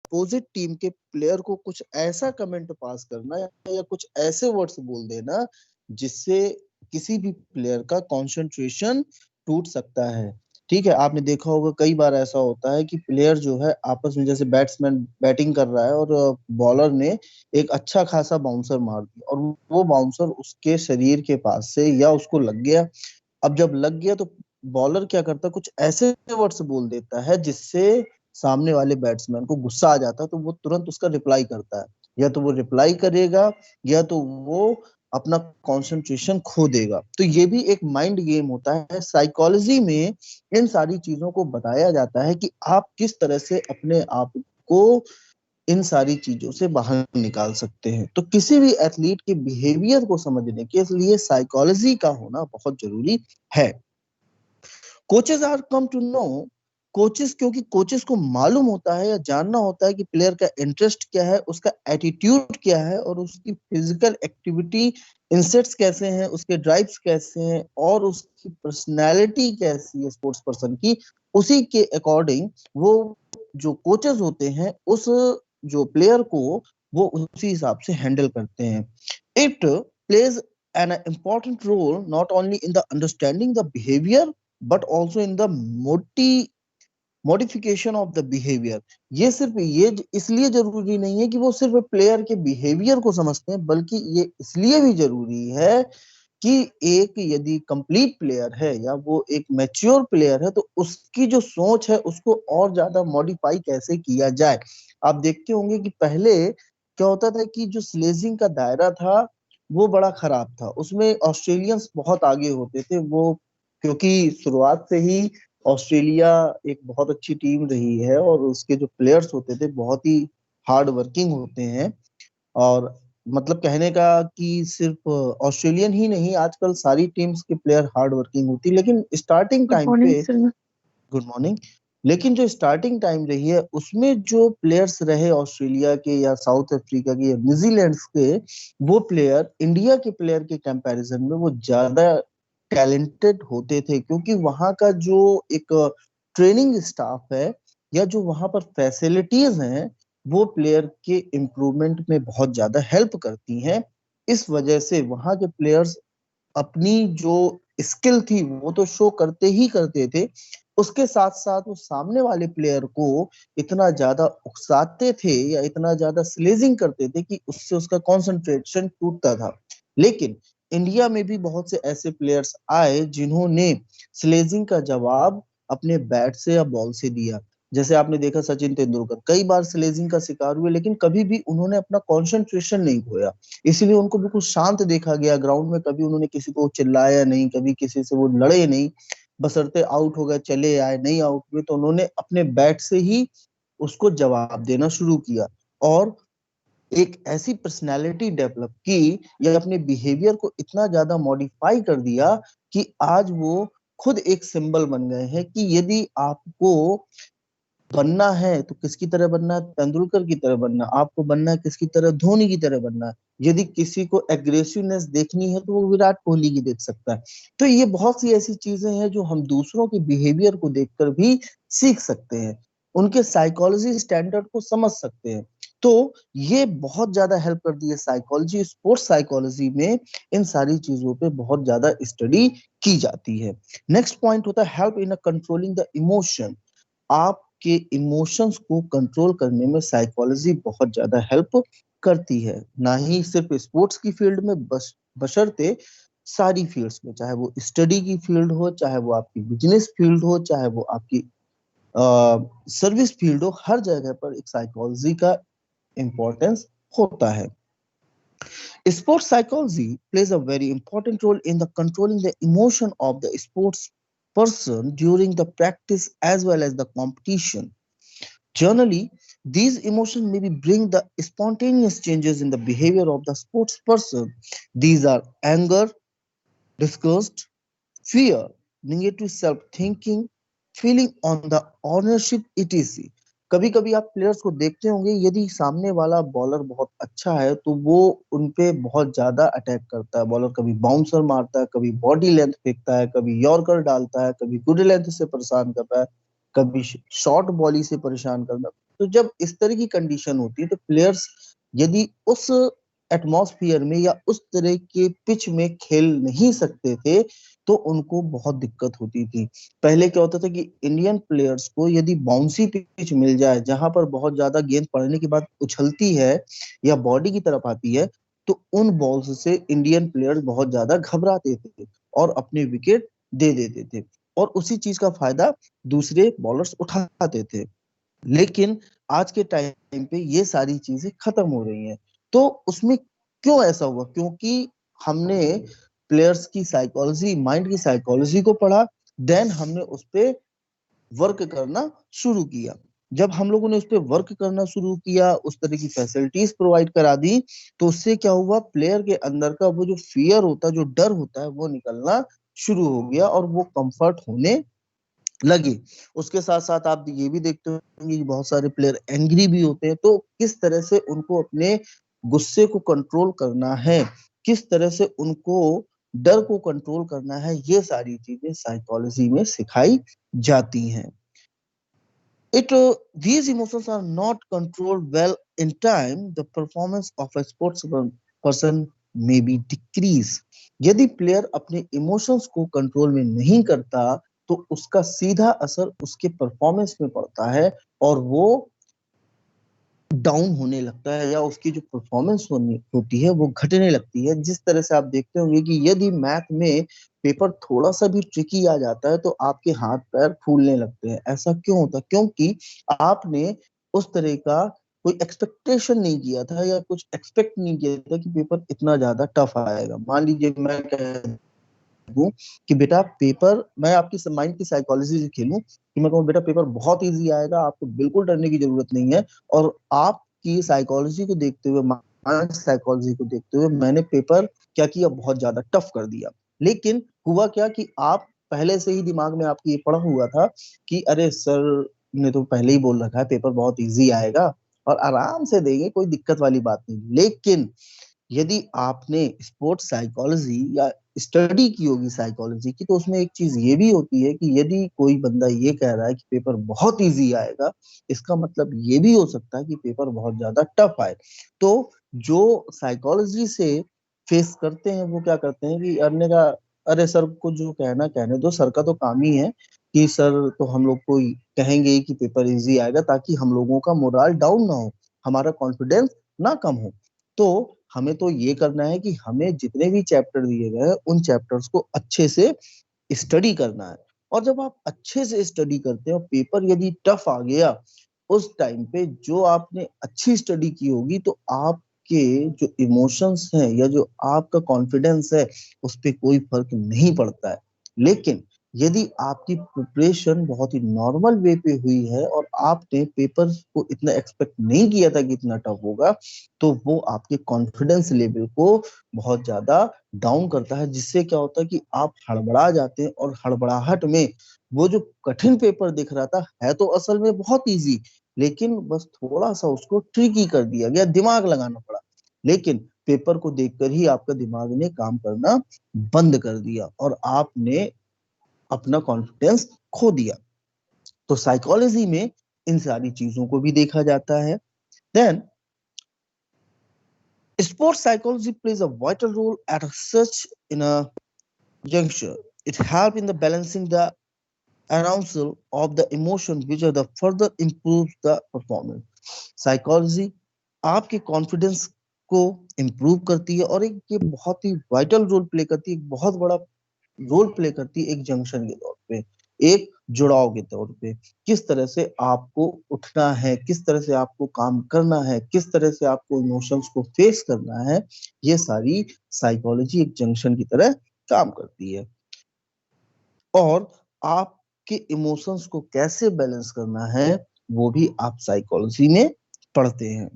Opposite team के player को कुछ ऐसा कमेंट पास करना या कुछ ऐसे वर्ड्स बोल देना जिससे किसी भी प्लेयर का कंसंट्रेशन टूट सकता है। ठीक है, आपने देखा होगा कई बार ऐसा होता है कि प्लेयर जो है आपस में, जैसे बैट्समैन बैटिंग कर रहा है और बॉलर ने एक अच्छा खासा बाउंसर मार दिया और वो बाउंसर उसके शरीर के पास से या उसको लग गया। अब जब लग गया तो बॉलर क्या करता है, कुछ ऐसे वर्ड्स बोल देता है जिससे सामने वाले बैट्समैन को गुस्सा आ जाता है, तो वो तुरंत उसका रिप्लाई करता है। या तो वो रिप्लाई करेगा या तो वो अपना कंसंट्रेशन खो देगा। तो ये भी एक माइंड गेम होता है। साइकोलॉजी में इन सारी चीजों को बताया जाता है कि आप किस तरह से अपने आप को इन सारी चीजों से बाहर निकाल सकते हैं। तो किसी भी एथलीट के बिहेवियर को समझने के लिए साइकोलॉजी का होना बहुत जरूरी है। Coaches are come to know, coaches, क्योंकि कोचेस को मालूम होता है या जानना होता है कि प्लेयर का इंटरेस्ट क्या है, उसका एटीट्यूड क्या है और उसकी फिजिकल एक्टिविटी इंसेट्स कैसे हैं, उसके ड्राइव्स कैसे हैं और उसकी पर्सनैलिटी कैसी है स्पोर्ट्स पर्सन की। उसी के अकॉर्डिंग वो जो कोचेस होते हैं उस जो प्लेयर को वो उसी हिसाब से हैंडल करते हैं। It plays an important role not only in the understanding the behavior but also in the modification of the behaviour. ये सिर्फ ये इसलिए जरूरी नहीं है कि वो सिर्फ प्लेयर के बिहेवियर को समझते हैं, बल्कि ये इसलिए भी जरूरी है कि एक यदि कंप्लीट प्लेयर है या वो एक मैच्योर प्लेयर है तो उसकी जो सोच है उसको और ज्यादा मॉडिफाई कैसे किया जाए। आप देखते होंगे कि पहले क्या होता था कि जो स्लेजिंग का दायरा था वो बड़ा खराब था, उसमें ऑस्ट्रेलियंस बहुत आगे होते थे। वो क्योंकि शुरुआत से ही ऑस्ट्रेलिया एक बहुत अच्छी टीम रही है और उसके जो प्लेयर्स होते थे बहुत ही हार्ड वर्किंग होते हैं। और मतलब कहने का कि सिर्फ ऑस्ट्रेलियन ही नहीं, आजकल सारी टीम्स के प्लेयर हार्ड वर्किंग होती है, लेकिन स्टार्टिंग गुड टाइम मॉर्निंग पे, सर। गुड मॉर्निंग, लेकिन जो स्टार्टिंग टाइम रही है उसमें जो प्लेयर्स रहे ऑस्ट्रेलिया के या साउथ अफ्रीका के या न्यूजीलैंड के, वो प्लेयर इंडिया के प्लेयर के कंपैरिजन में वो ज्यादा टैलेंटेड होते थे, क्योंकि वहां का जो एक ट्रेनिंग स्टाफ है या जो वहां पर फैसिलिटीज हैं वो प्लेयर के इम्प्रूवमेंट में बहुत ज्यादा हेल्प करती हैं। इस वजह से वहां के प्लेयर्स अपनी जो स्किल थी वो तो शो करते ही करते थे, उसके साथ साथ वो सामने वाले प्लेयर को इतना ज्यादा उकसाते थे या इतना ज्यादा स्लेजिंग करते थे कि उससे उसका कंसंट्रेशन टूटता था। लेकिन इंडिया में भी बहुत से ऐसे प्लेयर्स आए जिन्होंने स्लेजिंग का जवाब अपने बैट से या बॉल से दिया। जैसे आपने देखा सचिन तेंदुलकर कई बार स्लेजिंग का शिकार हुए लेकिन कभी भी उन्होंने अपना कंसंट्रेशन नहीं खोया, इसीलिए उनको बिल्कुल शांत देखा गया ग्राउंड में। कभी उन्होंने किसी को चिल्लाया नहीं, कभी किसी से वो लड़े नहीं, बशर्ते आउट हो गए चले आए, नहीं आउट हुए तो उन्होंने अपने बैट से ही उसको जवाब देना शुरू किया और एक ऐसी पर्सनैलिटी डेवलप की या अपने बिहेवियर को इतना ज्यादा मॉडिफाई कर दिया कि आज वो खुद एक सिंबल बन गए हैं कि यदि आपको बनना है तो किसकी तरह बनना है, तेंदुलकर की तरह बनना। आपको बनना है किसकी तरह, धोनी की तरह बनना है। यदि किसी को एग्रेसिवनेस देखनी है तो वो विराट कोहली की देख सकता है। तो ये बहुत सी ऐसी चीजें हैं जो हम दूसरों के बिहेवियर को देखकर भी सीख सकते हैं, उनके साइकोलॉजी स्टैंडर्ड को समझ सकते हैं। तो ये बहुत ज्यादा हेल्प करती है साइकोलॉजी, स्पोर्ट्स साइकोलॉजी में इन सारी चीजों पे बहुत ज्यादा स्टडी की जाती है। नेक्स्ट पॉइंट होता है help in controlling the emotion. आपके इमोशंस को कंट्रोल करने में साइकोलॉजी बहुत ज्यादा हेल्प करती है, ना ही सिर्फ स्पोर्ट्स की फील्ड में, बस बशर्ते सारी फील्ड्स में, चाहे वो स्टडी की फील्ड हो, चाहे वो आपकी बिजनेस फील्ड हो, चाहे वो आपकी सर्विस फील्ड हो, हर जगह पर एक साइकोलॉजी का इम्पोर्टेंस होता है। Sports psychology plays a very important role in the controlling the emotion of the sports person during the practice as well as the competition. Generally, these emotions maybe bring the spontaneous changes in the behavior of the sports person. These are anger, disgust, fear, negative self-thinking, feeling on the ownership, etc. कभी कभी आप players को देखते होंगे, यदि सामने वाला bowler बहुत अच्छा है तो वो उनपे बहुत ज्यादा अटैक करता है। बॉलर कभी बाउंसर मारता है, कभी बॉडी लेंथ फेंकता है, कभी यॉर्कर डालता है, कभी गुड लेंथ से परेशान करता है, कभी शॉर्ट बॉली से परेशान करता है। तो जब इस तरह की कंडीशन होती है तो प्लेयर्स यदि उस एटमॉस्फेयर में या उस तरह के पिच में खेल नहीं सकते थे तो उनको बहुत दिक्कत होती थी। पहले क्या होता था कि इंडियन प्लेयर्स को यदि बाउंसी पिच मिल जाए जहां पर बहुत ज्यादा गेंद पड़ने के बाद उछलती है या बॉडी की तरफ आती है, तो उन बॉल्स से इंडियन प्लेयर्स बहुत ज्यादा घबराते थे और अपने विकेट दे देते थे और उसी चीज का फायदा दूसरे बॉलर्स उठाते थे। लेकिन आज के टाइम पे ये सारी चीजें खत्म हो रही हैं। तो उसमें क्यों ऐसा हुआ? क्योंकि हमने प्लेयर्स की साइकोलॉजी, माइंड की साइकोलॉजी को पढ़ा, देन हमने उस पे वर्क करना शुरू किया। जब हम लोगों ने उस पर वर्क करना शुरू किया, उस तरह की फैसिलिटीज प्रोवाइड करा दी, तो उससे क्या हुआ, प्लेयर के अंदर का वो जो फियर होता है, जो डर होता है, वो निकलना शुरू हो गया और वो कंफर्ट होने लगी। उसके साथ साथ आप ये भी देखते होंगे कि बहुत सारे प्लेयर एंग्री भी होते हैं, तो किस तरह से उनको अपने गुस्से को कंट्रोल करना है, किस तरह से उनको डर को कंट्रोल करना है, ये सारी चीजें साइकोलॉजी में सिखाई जाती हैं। It these emotions are not controlled well in time, the performance of a sports person may be decrease. यदि प्लेयर अपने इमोशंस को कंट्रोल में नहीं करता तो उसका सीधा असर उसके परफॉर्मेंस में पड़ता है और वो डाउन होने लगता है या उसकी जो परफॉर्मेंस होती है वो घटने लगती है। जिस तरह से आप देखते होंगे कि यदि मैथ में पेपर थोड़ा सा भी ट्रिकी आ जाता है तो आपके हाथ पैर फूलने लगते हैं। ऐसा क्यों होता है? क्योंकि आपने उस तरह का कोई एक्सपेक्टेशन नहीं किया था या कुछ एक्सपेक्ट नहीं किया था कि पेपर इतना ज्यादा टफ आएगा। मान लीजिए मैं कह दूं कि बेटा पेपर, मैं आपकी माइंड की साइकोलॉजी से खेलूं कि मैं कहूँ बेटा पेपर बहुत इजी आएगा, आपको बिल्कुल डरने की जरूरत नहीं है, और आपकी साइकोलॉजी को देखते हुए, माइंड साइकोलॉजी को देखते हुए मैंने पेपर क्या किया, बहुत ज्यादा टफ कर दिया। लेकिन हुआ क्या कि आप पहले से ही दिमाग में आपकी ये पड़ा हुआ था कि अरे सर ने तो पहले ही बोल रखा है पेपर बहुत इजी आएगा और आराम से देंगे, कोई दिक्कत वाली बात नहीं। लेकिन यदि आपने स्पोर्ट्स साइकोलॉजी या स्टडी की होगी साइकोलॉजी की, तो उसमें एक चीज ये भी होती है कि यदि कोई बंदा ये कह रहा है कि पेपर बहुत इजी आएगा, इसका मतलब ये भी हो सकता है कि पेपर बहुत ज्यादा टफ आए। तो जो साइकोलॉजी से फेस करते हैं वो क्या करते हैं कि अन्य का, अरे सर को जो कहना कहने दो, सर का तो काम ही है कि सर तो हम लोग को कहेंगे कि पेपर इजी आएगा ताकि हम लोगों का मोरल डाउन ना हो, हमारा कॉन्फिडेंस ना कम हो। तो हमें तो ये करना है कि हमें जितने भी चैप्टर दिए गए हैं उन चैप्टर्स को अच्छे से स्टडी करना है। और जब आप अच्छे से स्टडी करते हैं और पेपर यदि टफ आ गया, उस टाइम पे जो आपने अच्छी स्टडी की होगी तो आपके जो इमोशंस हैं या जो आपका कॉन्फिडेंस है उस पर कोई फर्क नहीं पड़ता है। लेकिन यदि आपकी प्रिपरेशन बहुत ही नॉर्मल वे पे हुई है और आपने पेपर को इतना एक्सपेक्ट नहीं किया था कि इतना टफ होगा, तो वो आपके कॉन्फिडेंस लेवल को बहुत ज्यादा डाउन करता है, जिससे क्या होता है कि आप हड़बड़ा जाते हैं और हड़बड़ाहट में वो जो कठिन पेपर दिख रहा था है तो असल में बहुत इजी, लेकिन बस थोड़ा सा उसको ट्रिकी कर दिया गया, दिमाग लगाना पड़ा। लेकिन पेपर को देखकर ही आपका दिमाग ने काम करना बंद कर दिया और आपने अपना कॉन्फिडेंस खो दिया। तो साइकोलॉजी में इन सारी चीजों को भी देखा जाता है। Then sports psychology plays a vital role at such in a juncture. It helps in the balancing the arousal of the emotion which are the further improves the performance. Psychology आपके confidence को improve करती है और एक ये बहुत ही vital role play करती है, एक बहुत बड़ा रोल प्ले करती है एक जंक्शन के तौर पे, एक जुड़ाव के तौर पे। किस तरह से आपको उठना है, किस तरह से आपको काम करना है, किस तरह से आपको इमोशंस को फेस करना है, ये सारी साइकोलॉजी एक जंक्शन की तरह काम करती है। और आपके इमोशंस को कैसे बैलेंस करना है वो भी आप साइकोलॉजी में पढ़ते हैं।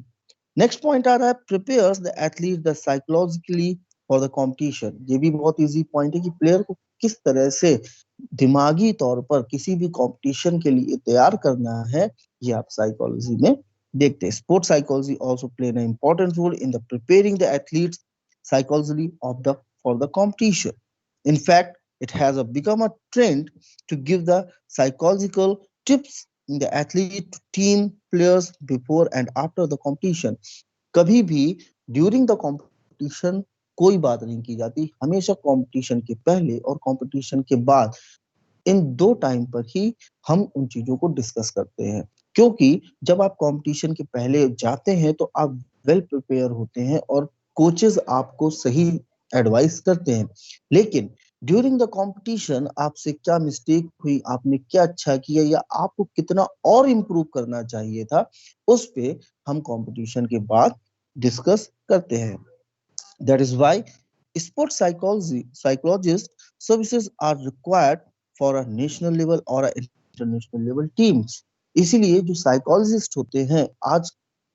नेक्स्ट पॉइंट आ रहा है, prepares the athlete the psychologically for the competition. ये भी बहुत इजी पॉइंट है कि प्लेयर को किस तरह से दिमागी तौर पर किसी भी कंपटीशन के लिए तैयार करना है, ये आप साइकोलॉजी में देखते हैं। Sports psychology also play an important role in the preparing the athletes psychologically of the for the competition. In fact, it has become a trend to give the psychological tips the athlete, team, players before and after the competition. कभी भी during the competition कोई बात नहीं की जाती, हमेशा competition के पहले और कंपटीशन के बाद इन दो टाइम पर ही हम उन चीजों को डिस्कस करते हैं। क्योंकि जब आप कंपटीशन के पहले जाते हैं तो आप वेल प्रिपेयर होते हैं और कोचेस आपको सही एडवाइस करते हैं। लेकिन ड्यूरिंग द कंपटीशन आपसे क्या मिस्टेक हुई, आपने क्या अच्छा किया या आपको कितना और इम्प्रूव करना चाहिए था, उस पे हम कंपटीशन के बाद डिस्कस करते हैं। That is why sports psychologist services are required for a national level or a international level teams. इसीलिए जो साइकोलॉजिस्ट होते हैं आज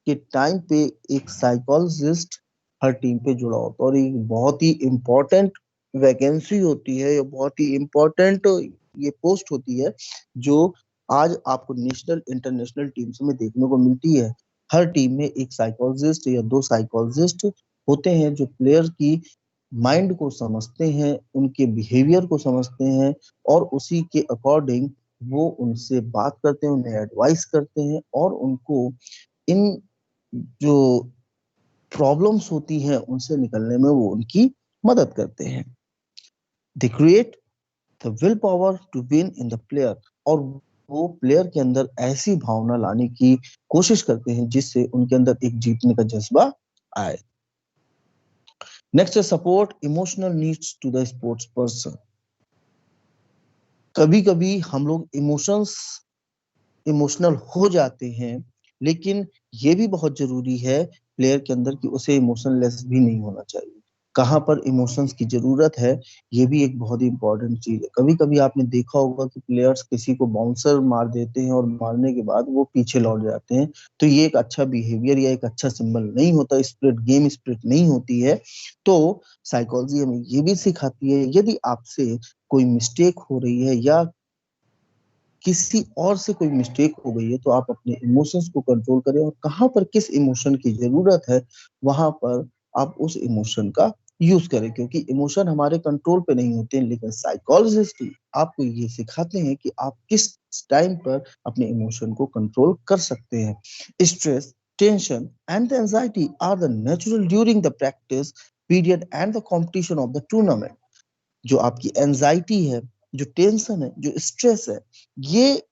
के टाइम पे, एक साइकोलॉजिस्ट हर टीम पे जुड़ा होता है और एक बहुत ही इम्पोर्टेंट वैकेंसी होती है, या बहुत ही इम्पोर्टेंट ये पोस्ट होती है जो आज आपको नेशनल इंटरनेशनल टीम्स में देखने को मिलती है। हर टीम में एक साइकोलॉजिस्ट या दो साइकोलॉजिस्ट होते हैं जो प्लेयर की माइंड को समझते हैं, उनके बिहेवियर को समझते हैं और उसी के अकॉर्डिंग वो उनसे बात करते हैं, उन्हें एडवाइस करते हैं और उनको इन जो प्रॉब्लम्स होती हैं उनसे निकलने में वो उनकी मदद करते हैं। They create the will power to win in the player, और वो प्लेयर के अंदर ऐसी भावना लाने की कोशिश करते हैं जिससे उनके अंदर एक जीतने का जज्बा आए। नेक्स्ट है support emotional needs to the sports person. कभी कभी हम लोग इमोशनल हो जाते हैं, लेकिन ये भी बहुत जरूरी है प्लेयर के अंदर कि उसे इमोशनलेस भी नहीं होना चाहिए। कहाँ पर इमोशंस की जरूरत है, ये भी एक बहुत ही इंपॉर्टेंट चीज है। कभी कभी आपने देखा होगा कि प्लेयर्स किसी को बाउंसर मार देते हैं और मारने के बाद वो पीछे लौट जाते हैं, तो ये एक अच्छा बिहेवियर या एक अच्छा सिंबल नहीं होता, स्पिरिट, गेम स्पिरिट नहीं होती है। तो साइकोलॉजी हमें ये भी सिखाती है यदि आपसे कोई मिस्टेक हो रही है या किसी और से कोई मिस्टेक हो गई है तो आप अपने इमोशंस को कंट्रोल करें और कहाँ पर किस इमोशन की जरूरत है वहां पर आप उस इमोशन का यूज करें, क्योंकि इमोशन हमारे कंट्रोल पे नहीं होते हैं, लेकिन साइकोलॉजिस्ट आपको ये सिखाते हैं कि आप किस टाइम पर अपने इमोशन को कंट्रोल कर सकते हैं। Stress, tension and the anxiety are the natural during the practice period and the competition of the tournament. जो आपकी एंजाइटी है, जो टेंशन है, जो स्ट्रेस है, ये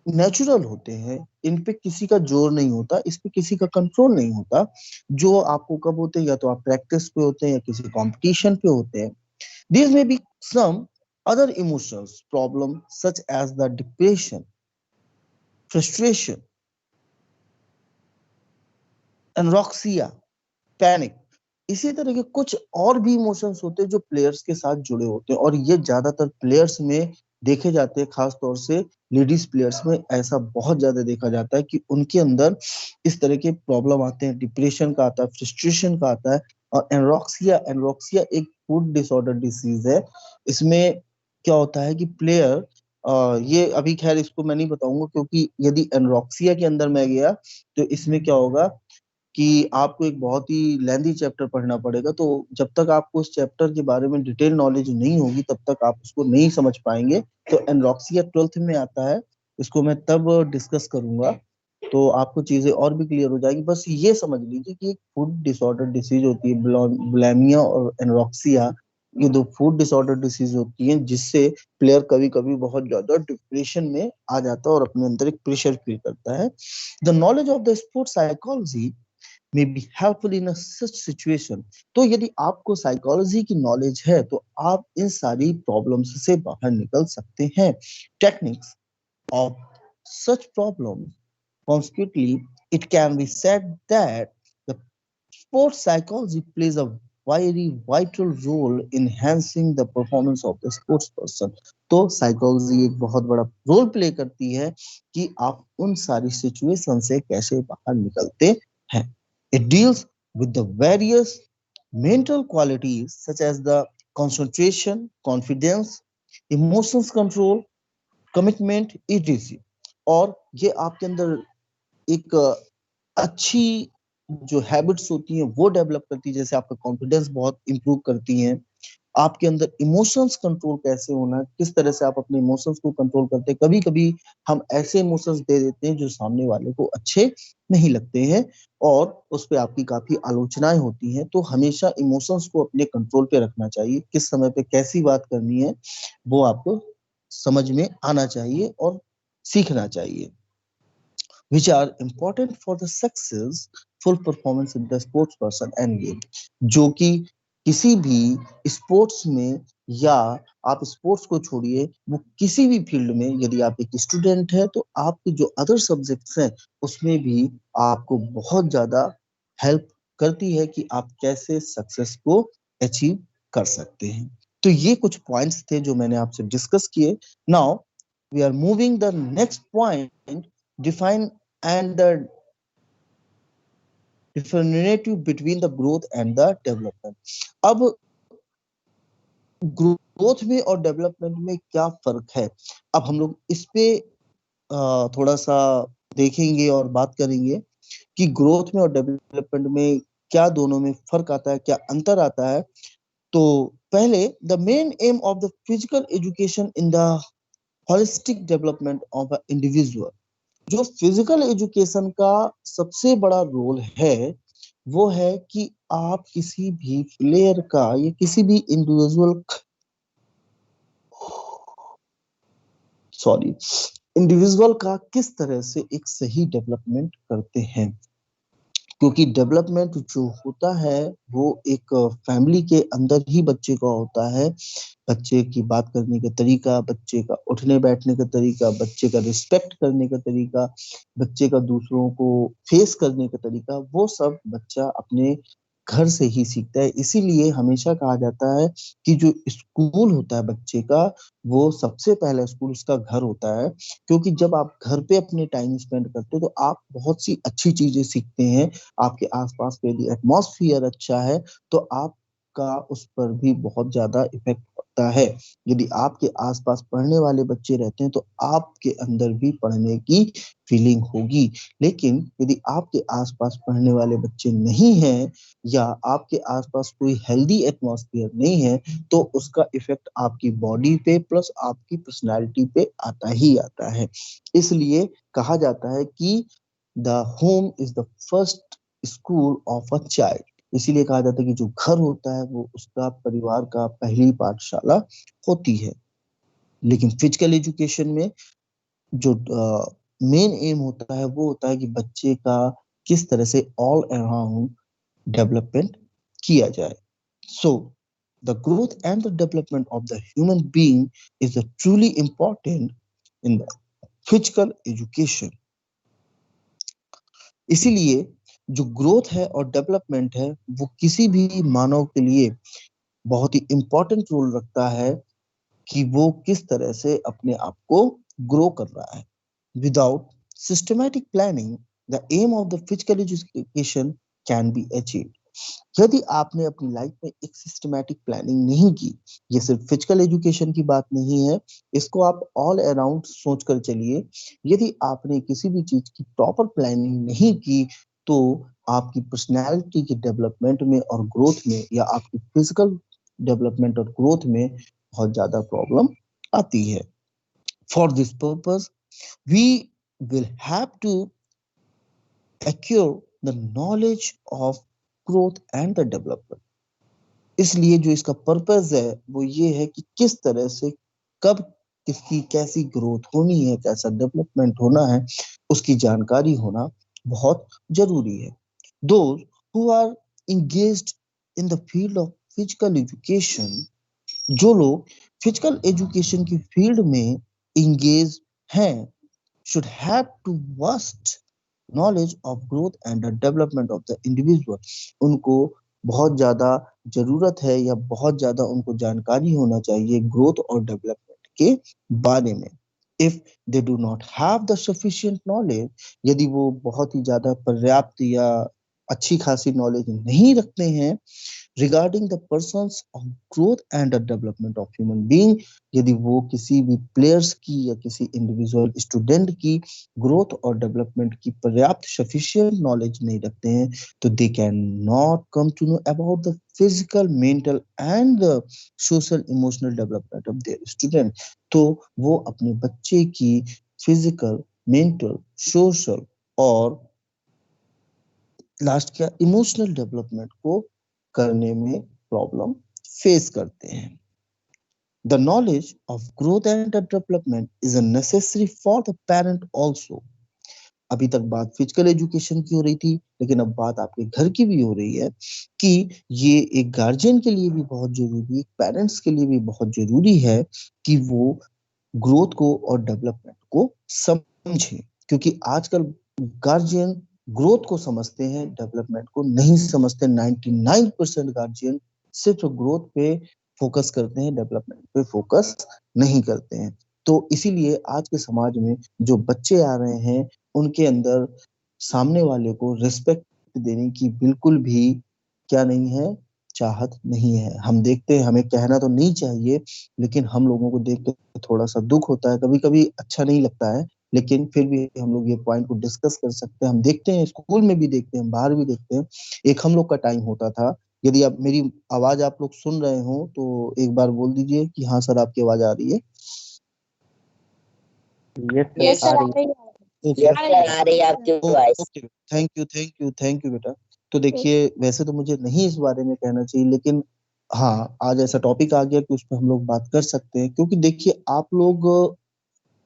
नेचुरल होते हैं, इन पे किसी का जोर नहीं होता, इस पे किसी का कंट्रोल नहीं होता। जो आपको कब होते हैं, या तो आप प्रैक्टिस पे होते हैं या किसी कंपटीशन पे होते हैं। This may be some other emotions problem such as the depression, frustration, anorexia, panic. इसी तरह के कुछ और भी इमोशंस होते हैं जो प्लेयर्स के साथ जुड़े होते हैं और ये ज्यादातर प्लेयर्स में देखे जाते हैं, खास तौर से लेडीज प्लेयर्स में ऐसा बहुत ज्यादा देखा जाता है कि उनके अंदर इस तरह के प्रॉब्लम आते हैं। डिप्रेशन का आता है, फ्रस्ट्रेशन का आता है। और एनरोक्सिया, एनरोक्सिया एक फूड डिसऑर्डर डिसीज है। इसमें क्या होता है कि प्लेयर, ये अभी खैर इसको मैं नहीं बताऊंगा, क्योंकि यदि एनरोक्सिया के अंदर मैं गया तो इसमें क्या होगा कि आपको एक बहुत ही लेंथी चैप्टर पढ़ना पड़ेगा। तो जब तक आपको उस चैप्टर के बारे में डिटेल नॉलेज नहीं होगी तब तक आप उसको नहीं समझ पाएंगे। तो एनरोक्सिया 12th में आता है, इसको मैं तब डिस्कस करूंगा तो आपको चीजें और भी क्लियर हो जाएगी। बस ये समझ लीजिए कि एक फूड डिसऑर्डर डिसीज होती है, बुलिमिया और एनरोक्सिया। ये दो फूड डिसऑर्डर डिसीज होती हैं जिससे प्लेयर कभी कभी बहुत ज्यादा डिप्रेशन में आ जाता है और अपने अंदर एक प्रेशर फील करता है। The knowledge of the sport psychology may be helpful in a such situation। तो यदि आपको साइकोलॉजी की नॉलेज है तो आप इन सारी प्रॉब्लम्स से बाहर निकल सकते हैं। Techniques of such problems, consequently it can be said that the sports psychology plays a very vital role in enhancing the performance of the sports person। तो साइकोलॉजी एक बहुत बड़ा रोल प्ले करती है कि आप उन सारी सिचुएशन से कैसे बाहर निकलते हैं। It deals with the various mental qualities such as the concentration, confidence, emotions control, commitment, etc। और ये आपके अंदर एक अच्छी जो हैबिट्स होती हैं वो डेवलप करती है, जैसे आपका कॉन्फिडेंस बहुत इंप्रूव करती हैं, आपके अंदर इमोशंस कंट्रोल कैसे होना है, किस तरह से आप अपने इमोशंस को कंट्रोल करते हैं। कभी कभी हम ऐसे इमोशंस दे देते हैं जो सामने वाले को अच्छे नहीं लगते हैं और उस पे आपकी काफी आलोचनाएं होती हैं। तो हमेशा इमोशंस को अपने कंट्रोल पे रखना चाहिए, किस समय पे कैसी बात करनी है वो आपको समझ में आना चाहिए और सीखना चाहिए। which are important for the successful performance in the sports person and game, जो कि किसी भी स्पोर्ट्स में, या आप स्पोर्ट्स को छोड़िए, वो किसी भी फील्ड में, यदि आप एक स्टूडेंट है तो आपके जो अदर सब्जेक्ट्स हैं उसमें भी आपको बहुत ज्यादा हेल्प करती है कि आप कैसे सक्सेस को अचीव कर सकते हैं। तो ये कुछ पॉइंट्स थे जो मैंने आपसे डिस्कस किए। Now we are moving the next point, define and the differentiative between the growth and the development। अब ग्रोथ में और डेवलपमेंट में क्या फर्क है, अब हम लोग इस पे थोड़ा सा देखेंगे और बात करेंगे कि ग्रोथ में और डेवलपमेंट में क्या दोनों में फर्क आता है, क्या अंतर आता है। तो पहले, the main M of the physical education in the holistic development of a individual, जो फिजिकल एजुकेशन का सबसे बड़ा रोल है वो है कि आप किसी भी प्लेयर का या किसी भी इंडिविजुअल का किस तरह से एक सही डेवलपमेंट करते हैं। क्योंकि डेवलपमेंट जो होता है वो एक फैमिली के अंदर ही बच्चे का होता है। बच्चे की बात करने का तरीका, बच्चे का उठने बैठने का तरीका, बच्चे का रिस्पेक्ट करने का तरीका, बच्चे का दूसरों को फेस करने का तरीका, वो सब बच्चा अपने घर से ही सीखता है। इसीलिए हमेशा कहा जाता है कि जो स्कूल होता है बच्चे का, वो सबसे पहला स्कूल उसका घर होता है। क्योंकि जब आप घर पे अपने टाइम स्पेंड करते हो तो आप बहुत सी अच्छी चीजें सीखते हैं। आपके आसपास का यदि एटमॉस्फेयर अच्छा है तो आपका उस पर भी बहुत ज्यादा इफेक्ट पड़ता है। यदि आपके आसपास पढ़ने वाले बच्चे रहते हैं तो आपके अंदर भी पढ़ने की फीलिंग होगी। लेकिन यदि आपके आसपास पढ़ने वाले बच्चे नहीं हैं या आपके आसपास कोई हेल्दी एटमॉस्फेयर नहीं है तो उसका इफेक्ट आपकी बॉडी पे प्लस आपकी पर्सनालिटी पे आता ही आता है। इसलिए कहा जाता है कि the home is the first school of a child. इसीलिए कहा जाता है कि जो घर होता है वो उसका परिवार का पहली पाठशाला होती है। लेकिन फिजिकल एजुकेशन में जो मेन एम होता है वो होता है कि बच्चे का किस तरह से ऑल अराउंड डेवलपमेंट किया जाए। So the growth and the development of the human being is truly important in the physical education. इसीलिए जो ग्रोथ है और डेवलपमेंट है वो किसी भी मानव के लिए बहुत ही इंपॉर्टेंट रोल रखता है कि वो किस तरह से अपने आप को ग्रो कर रहा है। Without systematic planning the aim of the physical education can be achieved. यदि आपने अपनी लाइफ में एक सिस्टमैटिक प्लानिंग नहीं की, ये सिर्फ फिजिकल एजुकेशन की बात नहीं है, इसको आप ऑल अराउंड सोच कर चलिए। यदि आपने किसी भी चीज की प्रॉपर प्लानिंग नहीं की तो आपकी पर्सनैलिटी के डेवलपमेंट में और ग्रोथ में या आपकी फिजिकल डेवलपमेंट और ग्रोथ में बहुत ज्यादा प्रॉब्लम आती है। For this purpose we will have to acquire the knowledge of growth and the development। इसलिए जो इसका पर्पस है वो ये है कि किस तरह से, कब किसकी कैसी ग्रोथ होनी है, कैसा डेवलपमेंट होना है, उसकी जानकारी होना बहुत जरूरी है। Those who are engaged in the field of physical education, जो लोग फिजिकल एजुकेशन की फील्ड में इंगेज हैं, should have to vast knowledge of growth and the development of the individual। उनको बहुत ज्यादा जरूरत है या बहुत ज्यादा उनको जानकारी होना चाहिए ग्रोथ और डेवलपमेंट के बारे में। If they do not have the sufficient knowledge, यदि वो बहुत ही ज्यादा पर्याप्त या अच्छी खासी नॉलेज नहीं रखते हैं regarding the persons of growth and the development of human being, यदि वो किसी भी प्लेयर्स की या किसी इंडिविजुअल स्टूडेंट की ग्रोथ और डेवलपमेंट की पर्याप्त सफिशिएंट नॉलेज नहीं रखते हैं, तो they can not come to know about the physical mental and the social emotional development of their student. तो वो अपने बच्चे की फिजिकल, मेंटल, सोशल और लास्ट क्या इमोशनल डेवलपमेंट को करने में प्रॉब्लम फेस करते हैं। The knowledge of growth and development is a necessary for the parent also. अभी तक बात फिजिकल एजुकेशन की हो रही थी, लेकिन अब बात आपके घर की भी हो रही है कि ये एक गार्जियन के लिए भी बहुत जरूरी है, पेरेंट्स के लिए भी बहुत जरूरी है कि वो ग्रोथ को और डेवलपमेंट को समझे, क्योंकि आजकल गार्जियन ग्रोथ को समझते हैं, डेवलपमेंट को नहीं समझते। 99% गार्जियन सिर्फ ग्रोथ पे फोकस करते हैं, डेवलपमेंट पे फोकस नहीं करते हैं। तो इसीलिए आज के समाज में जो बच्चे आ रहे हैं उनके अंदर सामने वाले को रिस्पेक्ट देने की बिल्कुल भी क्या नहीं है, चाहत नहीं है। हम देखते हैं, हमें कहना तो नहीं चाहिए, लेकिन हम लोगों को देख के थोड़ा सा दुख होता है, कभी कभी अच्छा नहीं लगता है, लेकिन फिर भी हम लोग ये पॉइंट को डिस्कस कर सकते हैं। हम देखते हैं, स्कूल में भी देखते हैं, बाहर भी देखते हैं। एक हम लोग का टाइम होता था, यदि आप मेरी आवाज आप लोग सुन रहे हो तो एक बार बोल दीजिए कि हाँ सर आपकी आवाज आ रही है। यस यस सर, आ सर, आ रही रही है। ओके यस सर, आ रही है आपकी voice. Okay, thank you thank you thank you बेटा। तो देखिए, वैसे तो मुझे नहीं इस बारे में कहना चाहिए, लेकिन हाँ आज ऐसा टॉपिक आ गया कि उस पर हम लोग बात कर सकते हैं, क्योंकि देखिए आप लोग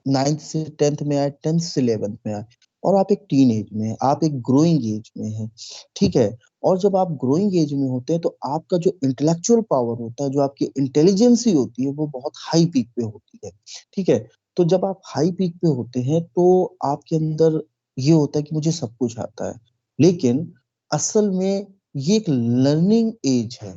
9th से 10th में आए, 10th से 11th में आए, और आप एक टीन एज में हैं, आप एक ग्रोइंग एज में हैं, ठीक है। और जब आप ग्रोइंग एज में होते हैं तो आपका जो इंटेलेक्चुअल पावर होता है, जो आपकी इंटेलिजेंसी होती है, वो बहुत हाई पीक पे होती है, ठीक है। तो जब आप हाई पीक पे होते हैं तो आपके अंदर ये होता है कि मुझे सब कुछ आता है, लेकिन असल में ये एक लर्निंग एज है।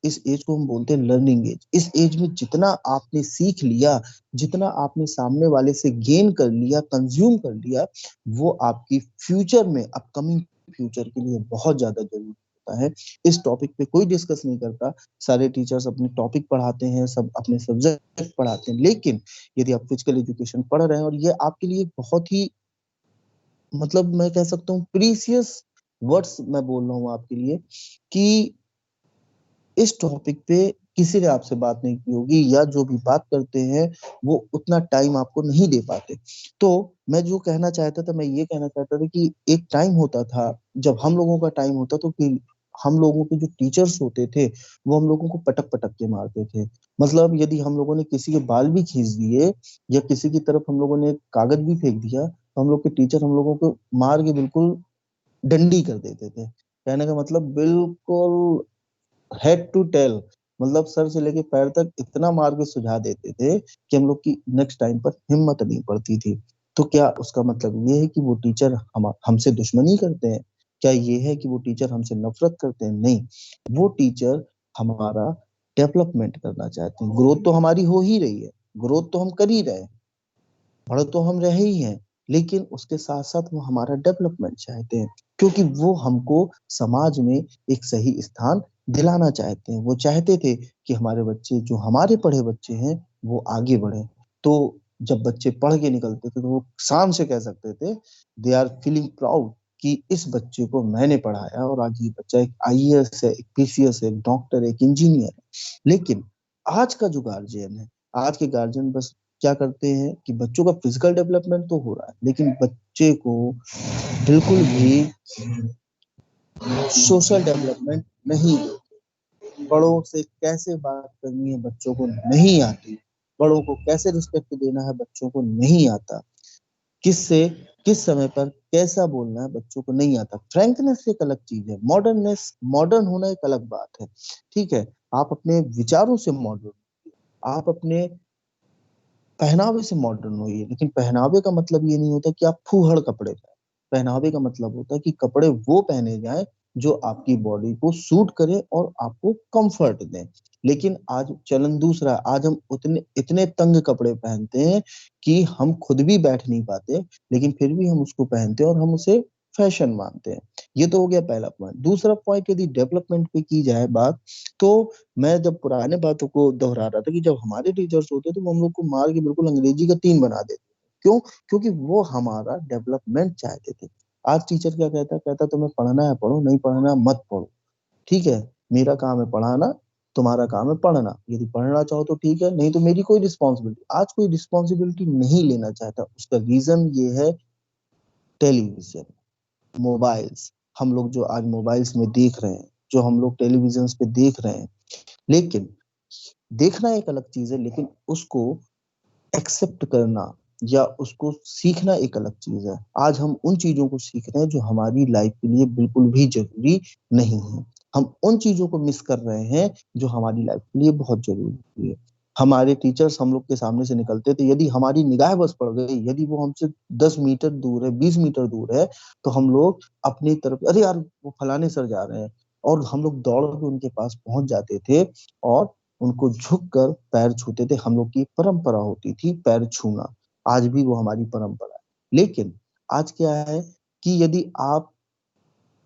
इस एज को हम बोलते हैं लर्निंग एज। इस एज में जितना आपने सीख लिया, जितना आपने सामने वाले से गेन कर लिया, कंज्यूम कर लिया, वो आपकी फ्यूचर में, अपकमिंग फ्यूचर के लिए बहुत ज्यादा जरूरी होता है। इस टॉपिक पे कोई डिस्कस नहीं करता, सारे टीचर्स अपने टॉपिक पढ़ाते हैं, सब अपने सब्जेक्ट पढ़ाते हैं, लेकिन यदि आप फिजिकल एजुकेशन पढ़ रहे हैं और ये आपके लिए बहुत ही, मतलब मैं कह सकता हूँ प्रीसियस वर्ड्स मैं बोल रहा हूँ आपके लिए, कि इस टॉपिक पे किसी ने आपसे बात नहीं की होगी, या जो भी बात करते हैं वो उतना टाइम आपको नहीं दे पाते। तो मैं जो कहना चाहता था, मैं ये कहना चाहता था कि एक टाइम होता था, जब हम लोगों का टाइम होता तो कि हम लोगों के जो टीचर्स होते थे वो हम लोगों को पटक पटक के मारते थे। मतलब यदि हम लोगों ने किसी के बाल भी खींच दिए या किसी की तरफ हम लोगों ने कागज भी फेंक दिया, तो हम लोग के टीचर हम लोगों को मार के बिल्कुल डंडी कर देते थे। कहने का मतलब बिल्कुल हेड टू टेल, मतलब सर से लेके पैर तक इतना मार के सुझा देते थे कि हम लोग की नेक्स्ट टाइम पर हिम्मत नहीं पड़ती थी। तो क्या उसका मतलब ये है कि वो टीचर हम हमसे दुश्मनी करते हैं? क्या ये है कि वो टीचर हमसे नफरत करते हैं? नहीं, वो टीचर हमारा डेवलपमेंट करना चाहते हैं। ग्रोथ तो हमारी हो ही रही है, ग्रोथ तो हम कर ही रहे हैं, पढ़ तो हम रहे ही हैं, लेकिन उसके साथ साथ वो हमारा डेवलपमेंट चाहते हैं, क्योंकि वो हमको समाज में एक सही स्थान दिलाना चाहते हैं। वो चाहते थे कि हमारे बच्चे, जो हमारे पढ़े बच्चे हैं, वो आगे बढ़े। तो जब बच्चे पढ़ के निकलते थे तो वो शान से कह सकते थे, दे आर फीलिंग प्राउड कि इस बच्चे को मैंने पढ़ाया और आज ये बच्चा एक आईएएस है, एक पीसीएस है, एक डॉक्टर है, एक इंजीनियर है। लेकिन आज का जो गार्जियन है, आज के गार्जियन बस क्या करते हैं कि बच्चों का फिजिकल डेवलपमेंट तो हो रहा है, लेकिन बच्चे को बिल्कुल भी सोशल डेवलपमेंट नहीं देते। बड़ों से कैसे बात करनी है बच्चों को नहीं आती, बड़ों को कैसे रिस्पेक्ट देना है बच्चों को नहीं आता, किससे किस समय पर कैसा बोलना है बच्चों को नहीं आता। फ्रैंकनेस एक अलग चीज है, मॉडर्ननेस, मॉडर्न होना एक अलग बात है, ठीक है। आप अपने विचारों से मॉडर्न, आप अपने पहनावे से मॉडर्न होइए, लेकिन पहनावे का मतलब ये नहीं होता कि आप फूहड़ कपड़े पहने। पहनावे का मतलब होता है कि कपड़े वो पहने जाएं जो आपकी बॉडी को सूट करे और आपको कंफर्ट दें। लेकिन आज चलन दूसरा है, आज हम उतने इतने तंग कपड़े पहनते हैं कि हम खुद भी बैठ नहीं पाते, लेकिन फिर भी हम उसको पहनते हैं और हम उसे फैशन मानते हैं। ये तो हो गया पहला पॉइंट। दूसरा पॉइंट, यदि डेवलपमेंट पे की जाए बात, तो मैं जब पुराने बातों को दोहरा रहा था कि जब हमारे टीचर्स होते तो वो हम लोग को मार के बिल्कुल अंग्रेजी का 3 बना देते। क्यों? क्योंकि वो हमारा डेवलपमेंट चाहते थे। आज टीचर क्या कहता है? कहता तुम्हें पढ़ना है पढ़ो, नहीं पढ़ना है मत पढ़ो। ठीक है, मेरा काम है पढ़ाना, तुम्हारा काम है पढ़ना। यदि पढ़ना चाहो तो ठीक है, नहीं तो मेरी कोई रिस्पॉन्सिबिलिटी। आज कोई रिस्पॉन्सिबिलिटी नहीं लेना चाहता। उसका रीजन ये है, टेलीविजन, मोबाइल्स। हम लोग जो आज मोबाइल्स में देख रहे हैं, जो हम लोग टेलीविजन पे देख रहे हैं, लेकिन देखना एक अलग चीज है, लेकिन उसको एक्सेप्ट करना या उसको सीखना एक अलग चीज है। आज हम उन चीजों को सीख रहे हैं जो हमारी लाइफ के लिए बिल्कुल भी जरूरी नहीं है। हम उन चीजों को मिस कर रहे हैं जो हमारी लाइफ के लिए बहुत जरूरी है। हमारे टीचर्स हम लोग के सामने से निकलते थे, यदि हमारी निगाह बस पड़ गई, यदि वो हमसे 10 मीटर दूर है, 20 मीटर दूर है, तो हम लोग अपनी तरफ, अरे यार वो फलाने सर जा रहे हैं, और हम लोग दौड़ के उनके पास पहुंच जाते थे और उनको झुक कर पैर छूते थे। हम लोग की परंपरा होती थी पैर छूना। आज भी वो हमारी परंपरा है। लेकिन आज क्या है कि यदि आप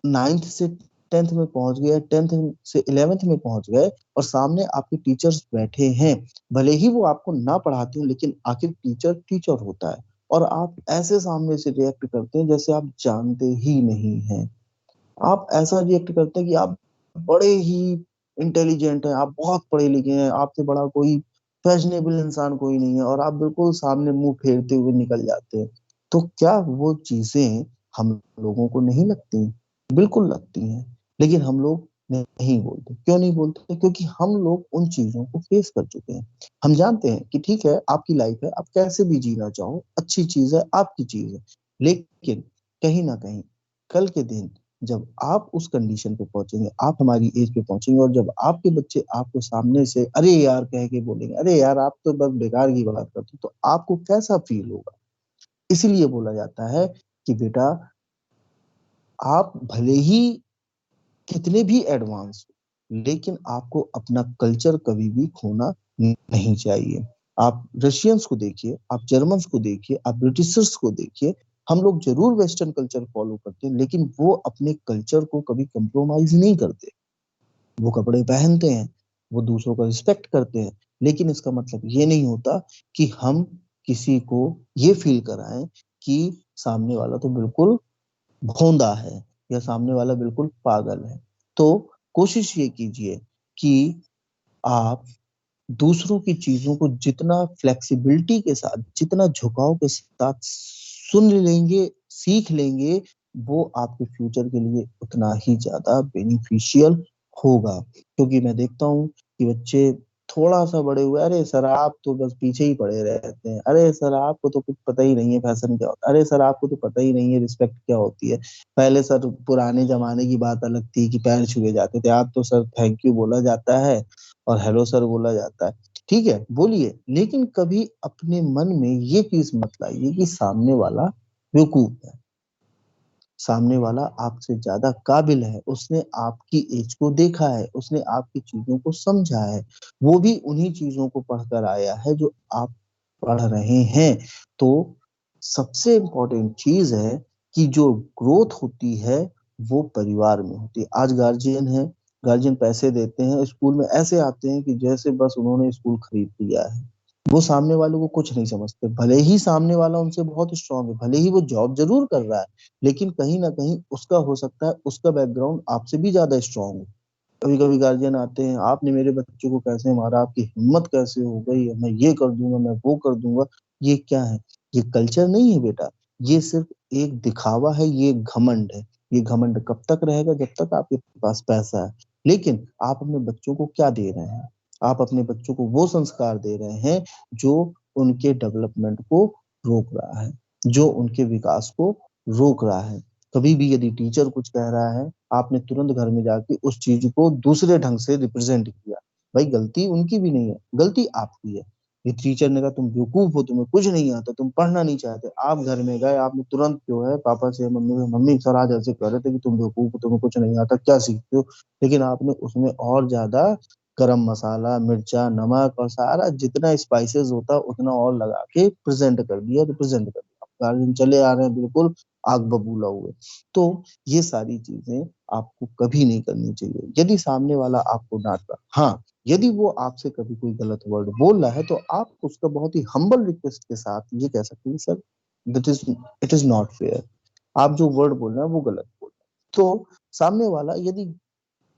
9th से 10th में पहुंच गए, 10th से 11th में पहुंच गए, और सामने आपके टीचर्स बैठे हैं, भले ही वो आपको ना पढ़ाते हो, लेकिन आखिर टीचर टीचर होता है, और आप ऐसे सामने से रिएक्ट करते हैं जैसे आप जानते ही नहीं हैं। आप ऐसा रिएक्ट करते हैं कि आप बड़े ही इंटेलिजेंट हैं, आप बहुत पढ़े लिखे हैं, आपसे बड़ा कोई फैशनेबल इंसान कोई नहीं है, और आप बिल्कुल सामने मुंह फेरते हुए निकल जाते हैं। तो क्या वो चीजें हम लोगों को नहीं लगती? बिल्कुल लगती हैं। लेकिन हम लोग नहीं बोलते। क्यों नहीं बोलते? क्योंकि हम लोग उन चीजों को फेस कर चुके हैं। हम जानते हैं कि ठीक है, आपकी लाइफ है, आप कैसे भी जीना चाहो, अच्छी चीज है, आपकी चीज है। लेकिन कहीं ना कहीं कल के दिन जब आप उस कंडीशन पे पहुंचेंगे, आप हमारी एज पे पहुंचेंगे, और जब आपके बच्चे आपको सामने से अरे यार कह के बोलेंगे, अरे यार आप तो बस बेकार की बात करते हो, तो आपको कैसा फील होगा? इसीलिए बोला जाता है कि बेटा, आप भले ही कितने भी एडवांस हो, लेकिन आपको अपना कल्चर कभी भी खोना नहीं चाहिए। आप रशियंस को देखिए, आप जर्मन्स को देखिए, आप ब्रिटिशर्स को देखिए। हम लोग जरूर वेस्टर्न कल्चर फॉलो करते हैं, लेकिन वो अपने कल्चर को कभी कंप्रोमाइज नहीं करते। वो कपड़े पहनते हैं, वो दूसरों का रिस्पेक्ट करते हैं, लेकिन इसका मतलब ये नहीं होता कि हम किसी को ये फील कराएं कि सामने वाला तो बिल्कुल भोंदा है, या सामने वाला बिल्कुल पागल है। तो कोशिश ये कीजिए कि आप दूसरों की चीजों को जितना फ्लेक्सिबिलिटी के साथ, जितना झुकाव के साथ सुन लेंगे, सीख लेंगे, वो आपके फ्यूचर के लिए उतना ही ज्यादा बेनिफिशियल होगा। क्योंकि मैं देखता हूँ कि बच्चे थोड़ा सा बड़े हुए, अरे सर आप तो बस पीछे ही पड़े रहते हैं, अरे सर आपको तो कुछ पता ही नहीं है फैशन क्या होता है, अरे सर आपको तो पता ही नहीं है रिस्पेक्ट क्या होती है। पहले सर पुराने जमाने की बात अलग थी कि पैर छुए जाते थे, आज तो सर थैंक यू बोला जाता है और हेलो सर बोला जाता है। ठीक है, बोलिए, लेकिन कभी अपने मन में ये चीज मत लाइए कि सामने वाला बेवकूफ है, सामने वाला आपसे ज्यादा काबिल है, उसने आपकी एज को देखा है, उसने आपकी चीजों को समझा है, वो भी उन्हीं चीजों को पढ़कर आया है जो आप पढ़ रहे हैं। तो सबसे इम्पोर्टेंट चीज है कि जो ग्रोथ होती है वो परिवार में होती है। आज गार्जियन है, गार्जियन पैसे देते हैं, स्कूल में ऐसे आते हैं कि जैसे बस उन्होंने स्कूल खरीद लिया है। वो सामने वालों को कुछ नहीं समझते, भले ही सामने वाला उनसे बहुत स्ट्रांग है, भले ही वो जॉब जरूर कर रहा है, लेकिन कहीं ना कहीं उसका हो सकता है उसका बैकग्राउंड आपसे भी ज्यादा स्ट्रांग हो। कभी कभी गार्जियन आते हैं, आपने मेरे बच्चे को कैसे मारा, आपकी हिम्मत कैसे हो गई, मैं ये कर दूंगा, मैं वो कर दूंगा। ये क्या है? ये कल्चर नहीं है बेटा। ये सिर्फ एक दिखावा है, ये घमंड है। ये घमंड कब तक रहेगा? जब तक आपके पास पैसा है। लेकिन आप अपने बच्चों को क्या दे रहे हैं? आप अपने बच्चों को वो संस्कार दे रहे हैं जो उनके डेवलपमेंट को रोक रहा है, जो उनके विकास को रोक रहा है। कभी भी यदि टीचर कुछ कह रहा है, आपने तुरंत घर में जाके उस चीज को दूसरे ढंग से रिप्रेजेंट किया, भाई गलती उनकी भी नहीं है, गलती आपकी है। ये टीचर ने कहा तुम बेवकूफ हो, तुम्हें कुछ नहीं आता, तुम पढ़ना नहीं चाहते, आप घर में गए, आपने तुरंत जो है पापा से, मम्मी से, मम्मी सर आज ऐसे कह रहे थे कि तुम बेवकूफ हो, तुम्हें कुछ नहीं आता, क्या सीखते हो? लेकिन आपने उसमें और ज्यादा गरम मसाला, मिर्चा, नमक और सारा जितना स्पाइसेस होता है उतना और लगा के प्रेजेंट कर दिया, रिप्रेजेंट कर दिया। गार्जियन चले आ रहे हैं बिल्कुल आग बबूला हुए। तो ये सारी चीजें आपको कभी नहीं करनी चाहिए। यदि सामने वाला आपको डांट रहा, हाँ यदि वो आपसे कभी कोई गलत वर्ड बोल रहा है तो आप उसका बहुत ही हम्बल रिक्वेस्ट के साथ ये कह सकते हैं, sir that is it is not fair, आप जो वर्ड बोल रहे हैं वो गलत बोल रहे हैं। तो सामने वाला यदि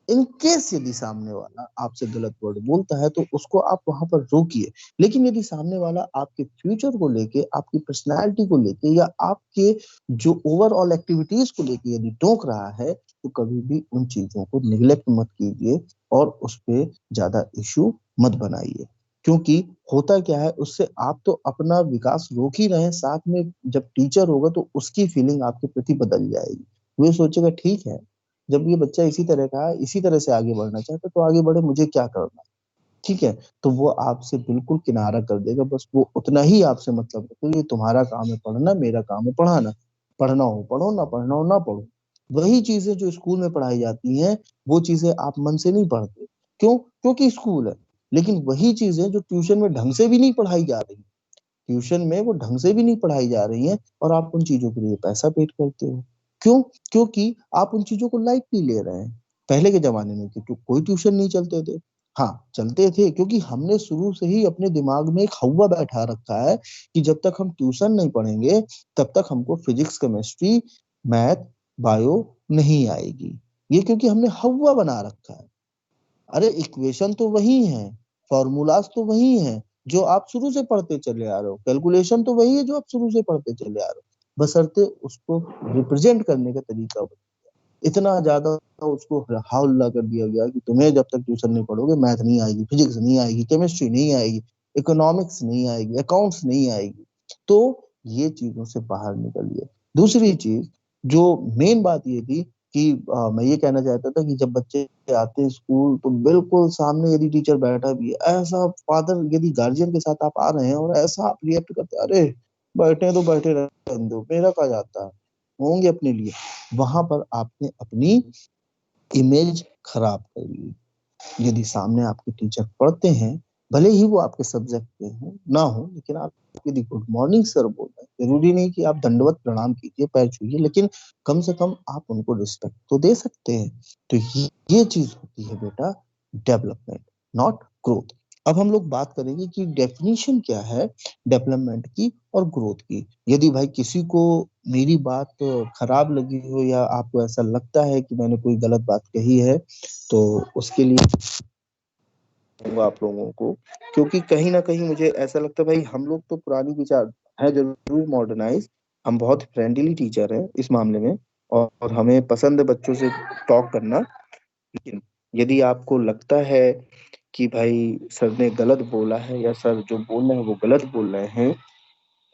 इन केस यदि सामने वाला आपसे गलत वर्ड बोलता है तो उसको आप वहां पर रोकिए। लेकिन यदि सामने वाला आपके फ्यूचर को लेके, आपकी पर्सनैलिटी को लेके या आपके जो ओवरऑल एक्टिविटीज को लेके यदि टोक रहा है तो कभी भी उन चीजों को निग्लेक्ट मत कीजिए और उस पर ज्यादा इश्यू मत बनाइए। क्योंकि होता क्या है, उससे आप तो अपना विकास रोक ही रहे हैं, साथ में जब टीचर होगा तो उसकी फीलिंग आपके प्रति बदल जाएगी। वो सोचेगा ठीक है, जब ये बच्चा इसी तरह का है, इसी तरह से आगे बढ़ना चाहता है तो आगे बढ़े, मुझे क्या करना। ठीक है, तो वो आपसे बिल्कुल किनारा कर देगा। बस वो उतना ही आपसे मतलब रखेगा, ये तुम्हारा काम है पढ़ना, मेरा काम है पढ़ाना, पढ़ना हो पढ़ो, ना पढ़ना हो ना पढ़ो। वही चीजें जो स्कूल में पढ़ाई जाती हैं वो चीजें आप मन से नहीं पढ़ते। क्यों? क्योंकि स्कूल है। लेकिन वही चीजें जो ट्यूशन में ढंग से भी नहीं पढ़ाई जा रही, ट्यूशन में वो ढंग से भी नहीं पढ़ाई जा रही है और आप उन चीजों के लिए पैसा पेड करते हो। क्यों? क्योंकि आप उन चीजों को लाइटली ले रहे हैं। पहले के जमाने में कोई ट्यूशन नहीं चलते थे। हाँ चलते थे, क्योंकि हमने शुरू से ही अपने दिमाग में एक हवा बैठा रखा है कि जब तक हम ट्यूशन नहीं पढ़ेंगे तब तक हमको फिजिक्स, केमिस्ट्री, मैथ, बायो नहीं आएगी। ये क्योंकि हमने हवा बना रखा है। अरे इक्वेशन तो वही है, फॉर्मूलाज तो वही है जो आप शुरू से पढ़ते चले आ रहे हो, कैलकुलेशन तो वही है जो आप शुरू से पढ़ते चले आ रहे हो, बशर्ते उसको रिप्रेजेंट करने का तरीका बदल गया। इतना ज्यादा उसको हल्ला कर दिया गया कि तुम्हें जब तक ट्यूशन नहीं पढ़ोगे मैथ नहीं आएगी, फिजिक्स नहीं आएगी, केमिस्ट्री नहीं आएगी, इकोनॉमिक्स नहीं आएगी, अकाउंट्स नहीं आएगी। तो ये चीजों से बाहर निकलिए। दूसरी चीज जो मेन बात ये थी कि मैं ये कहना चाहता था कि जब बच्चे आते हैं स्कूल तो बिल्कुल सामने यदि टीचर बैठा भी है, ऐसा फादर यदि गार्जियन के साथ आप आ रहे हैं और ऐसा आप रिएक्ट करते हैं, अरे बैठे हैं तो बैठे रहने दो, मेरा क्या जाता है, होंगे अपने लिए, वहां पर आपने अपनी इमेज खराब कर ली। यदि सामने आपके टीचर पढ़ते हैं, भले ही वो आपके सब्जेक्ट पे हो ना हो, लेकिन आप यदि गुड मॉर्निंग सर बोल रहे हैं, जरूरी नहीं कि आप दंडवत प्रणाम कीजिए, पैर छूइए, लेकिन कम से कम आप उनको रिस्पेक्ट तो दे सकते हैं। तो ये चीज होती है बेटा डेवलपमेंट, नॉट ग्रोथ। अब हम लोग बात करेंगे कि डेफिनेशन क्या है डेवलपमेंट की और ग्रोथ की। यदि भाई किसी को मेरी बात खराब लगी हो या आपको ऐसा लगता है कि मैंने कोई गलत बात कही है तो उसके लिए दूंगा आप लोगों को। क्योंकि कहीं ना कहीं मुझे ऐसा लगता है भाई हम लोग तो पुरानी विचार है, जरूर मॉडर्नाइज, हम बहुत फ्रेंडली टीचर हैं इस मामले में और हमें पसंद है बच्चों से टॉक करना। लेकिन यदि आपको लगता है कि भाई सर ने गलत बोला है या सर जो बोल रहे हैं वो गलत बोल रहे हैं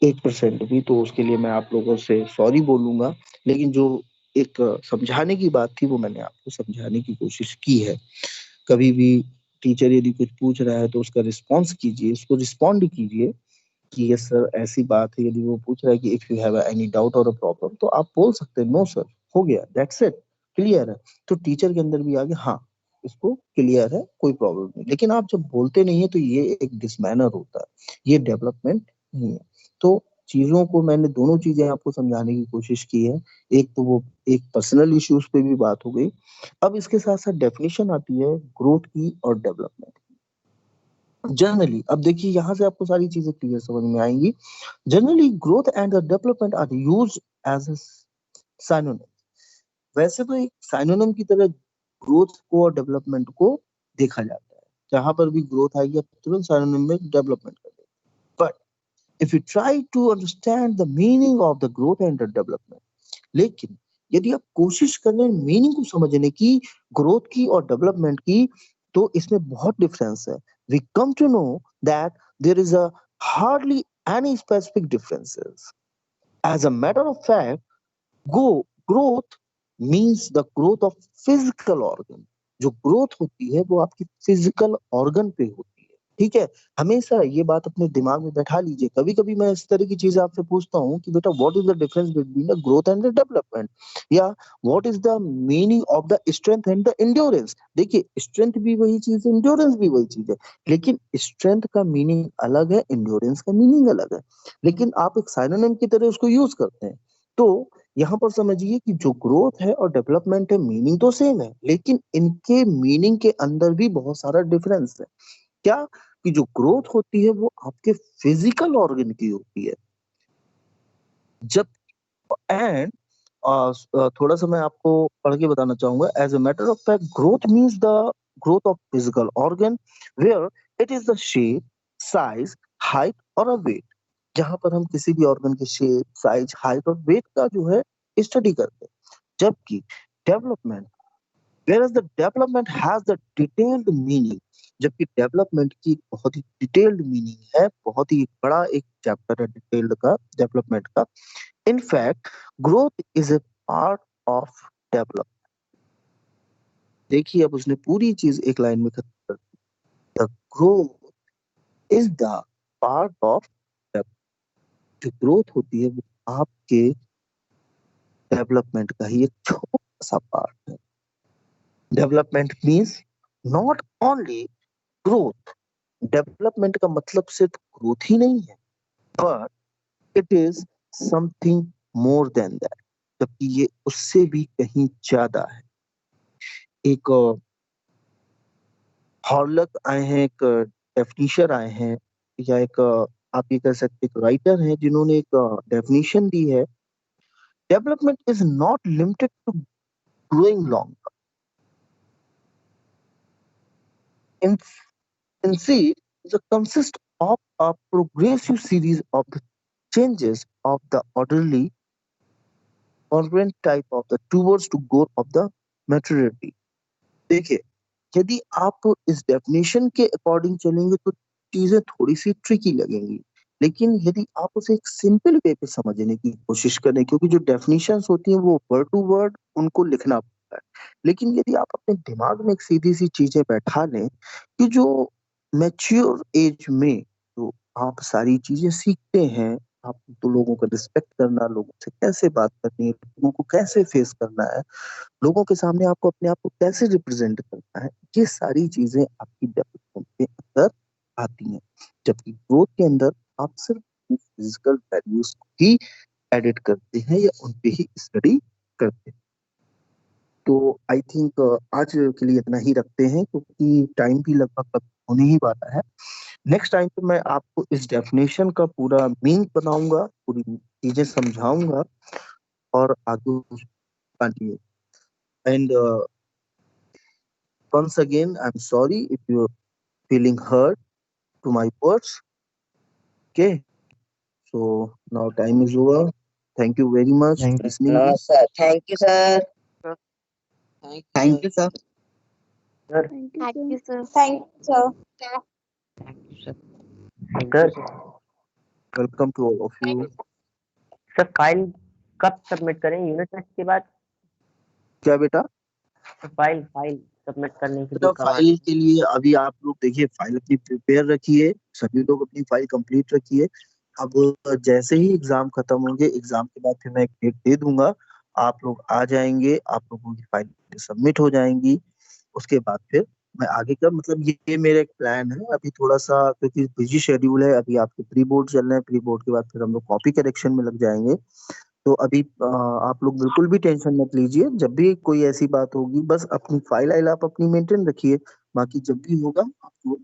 1% भी, तो उसके लिए मैं आप लोगों से सॉरी बोलूंगा। लेकिन जो एक समझाने की बात थी वो मैंने आपको समझाने की कोशिश की है। कभी भी टीचर यदि कुछ पूछ रहा है तो उसका रिस्पॉन्स कीजिए, उसको रिस्पॉन्ड कीजिए कि यस सर ऐसी बात है। यदि वो पूछ रहा है कि if you have any doubt और अ प्रॉब्लम तो आप बोल सकते हैं नो सर, हो गया, दैट्स इट, क्लियर है। तो टीचर के अंदर भी आ गया हाँ इसको क्लियर है, कोई प्रॉब्लम नहीं। लेकिन आप जब बोलते नहीं है तो ये एक डिसमैनर होता है, ये डेवलपमेंट नहीं है। तो चीजों को मैंने दोनों चीजें आपको समझाने की कोशिश की है। एक तो वो एक पर्सनल इश्यूज पे भी बात हो गई। अब इसके साथ साथ डेफिनेशन आती है ग्रोथ की और डेवलपमेंट। जनरली अब देखिए यहाँ से आपको सारी चीजें क्लियर समझ में आएंगी। Generally growth and the development are used as a synonym. वैसे तो एक सिनोनिम की तरह ग्रोथ को और डेवलपमेंट को देखा जाता है। जहां पर भी ग्रोथ आएगी आप तुरंत सिनोनिम में डेवलपमेंट कर देंगे। But if you try to understand the meaning of the growth and the development, लेकिन यदि आप कोशिश कर रहे हैं मीनिंग को समझने की, ग्रोथ की और डेवलपमेंट की, तो इसमें बहुत डिफरेंस है। We come to know that there is a hardly any specific differences. As a matter of fact, go growth means the growth of physical organ. जो ग्रोथ होती है वो आपकी फिजिकल ऑर्गन पे होती है। ठीक है, हमेशा ये बात अपने दिमाग में बैठा लीजिए। कभी कभी मैं इस तरह की चीजें आपसे पूछता हूँ कि बेटा what is the difference between the growth and the development, या what is the meaning of the strength and the endurance. देखिए स्ट्रेंथ भी वही चीज है, एंड्योरेंस भी वही चीज है, लेकिन स्ट्रेंथ का मीनिंग अलग है, एंड्योरेंस का मीनिंग अलग है। लेकिन आप एक साइनोनिम की तरह उसको यूज करते हैं। तो यहाँ पर समझिए कि जो ग्रोथ है और डेवलपमेंट है, मीनिंग तो सेम है, लेकिन इनके मीनिंग के अंदर भी बहुत सारा डिफरेंस है। क्या? कि जो ग्रोथ होती है वो आपके फिजिकल ऑर्गन की होती है, जब एंड थोड़ा सा मैं आपको पढ़ के बताना चाहूंगा। As a matter of fact, growth means the growth of physical organ where it is the shape, size, height और अ वेट। जहां पर हम किसी भी ऑर्गन के शेप, साइज, हाइट और वेट का जो है स्टडी करते हैं। जबकि development, whereas the development has the detailed meaning, जबकि डेवलपमेंट की बहुत ही डिटेल्ड मीनिंग है, बहुत ही बड़ा एक चैप्टर है डिटेल्ड का, डेवलपमेंट का। In fact, growth is a part of development. देखिए, अब उसने पूरी चीज एक लाइन में खत्म कर दी। The growth is the part of development. जो ग्रोथ होती है वो आपके डेवलपमेंट का ही एक छोटा सा पार्ट है। Development means not only growth. Development का मतलब सिर्फ ग्रोथ ही नहीं है, but it is something more than that. जबकि ये उससे भी कहीं ज्यादा है। एक हॉर्लक आए हैं, एक डेफिनेशन आए हैं, या एक आप ये कह सकते हैं राइटर हैं जिन्होंने एक डेफिनेशन दी है। Development is not limited to growing long, in instead it consists of a progressive series of the changes of the orderly congruent type of the towards to goal of the maturity। देखिए, यदि आप इस definition के according चलेंगे तो चीजें थोड़ी सी tricky लगेंगी, लेकिन यदि आप उसे एक सिंपल वे पे समझने की कोशिश करें, क्योंकि जो डेफिनेशंस होती हैं वो वर्ड टू वर्ड उनको लिखना पड़ता है, लेकिन यदि आप अपने दिमाग में एक सीधी सी चीजें बैठा लें कि जो मैच्योर एज में जो आप सारी चीजें सीखते हैं, आप तो लोगों का रिस्पेक्ट करना, लोगों से कैसे बात करनी है, लोगों को कैसे फेस करना है, लोगों के सामने आपको अपने आप को कैसे रिप्रेजेंट करना है, ये सारी चीजें आपकी डेवलपमेंट के अंदर आती हैं। जबकि ग्रोथ के अंदर आप सिर्फ फिजिकल वैल्यूज को ही एडिट करते हैं या उन पे ही स्टडी करते हैं। तो आई थिंक आज के लिए इतना ही रखते हैं, क्योंकि टाइम भी लगभग अब होने ही वाला है। नेक्स्ट टाइम पे मैं आपको इस डेफिनेशन का पूरा मीनिंग बताऊंगा, पूरी चीजें समझाऊंगा और आगे continue. And once again, I'm sorry if you're feeling hurt to my words. Okay, so now time is over. Thank you very much Thank for you. listening No, me. sir. Thank you, sir. Thank you, sir. Sir Thank you, sir. Thank you, sir. Thank you sir. अगर Welcome to all of you. Sir file कब submit करें, unit test के बाद? क्या बेटा? File file submit करने के लिए बेटा कब फाइल के लिए अभी आप लोग देखिए, फाइल अपनी प्रिपेयर रखिए, सभी लोग अपनी फाइल कंप्लीट रखिए। अब जैसे ही एग्जाम खत्म होंगे, एग्जाम के बाद फिर मैं एक डेट दे दूंगा, आप लोग आ जाएंगे, आप लोगों की फाइल सबमिट हो जाएंगी। उसके बाद फिर मैं आगे का मतलब ये मेरा एक प्लान है। अभी थोड़ा सा क्योंकि बिजी शेड्यूल है, अभी आपके प्री बोर्ड चल रहे हैं, प्री बोर्ड के बाद फिर हम लोग कॉपी करेक्शन में लग जाएंगे। तो अभी आप लोग बिल्कुल भी टेंशन मत लीजिए, जब भी कोई ऐसी बात होगी बस अपनी फाइल आइल आप अपनी मेंटेन रखिए, बाकी जब भी होगा आपको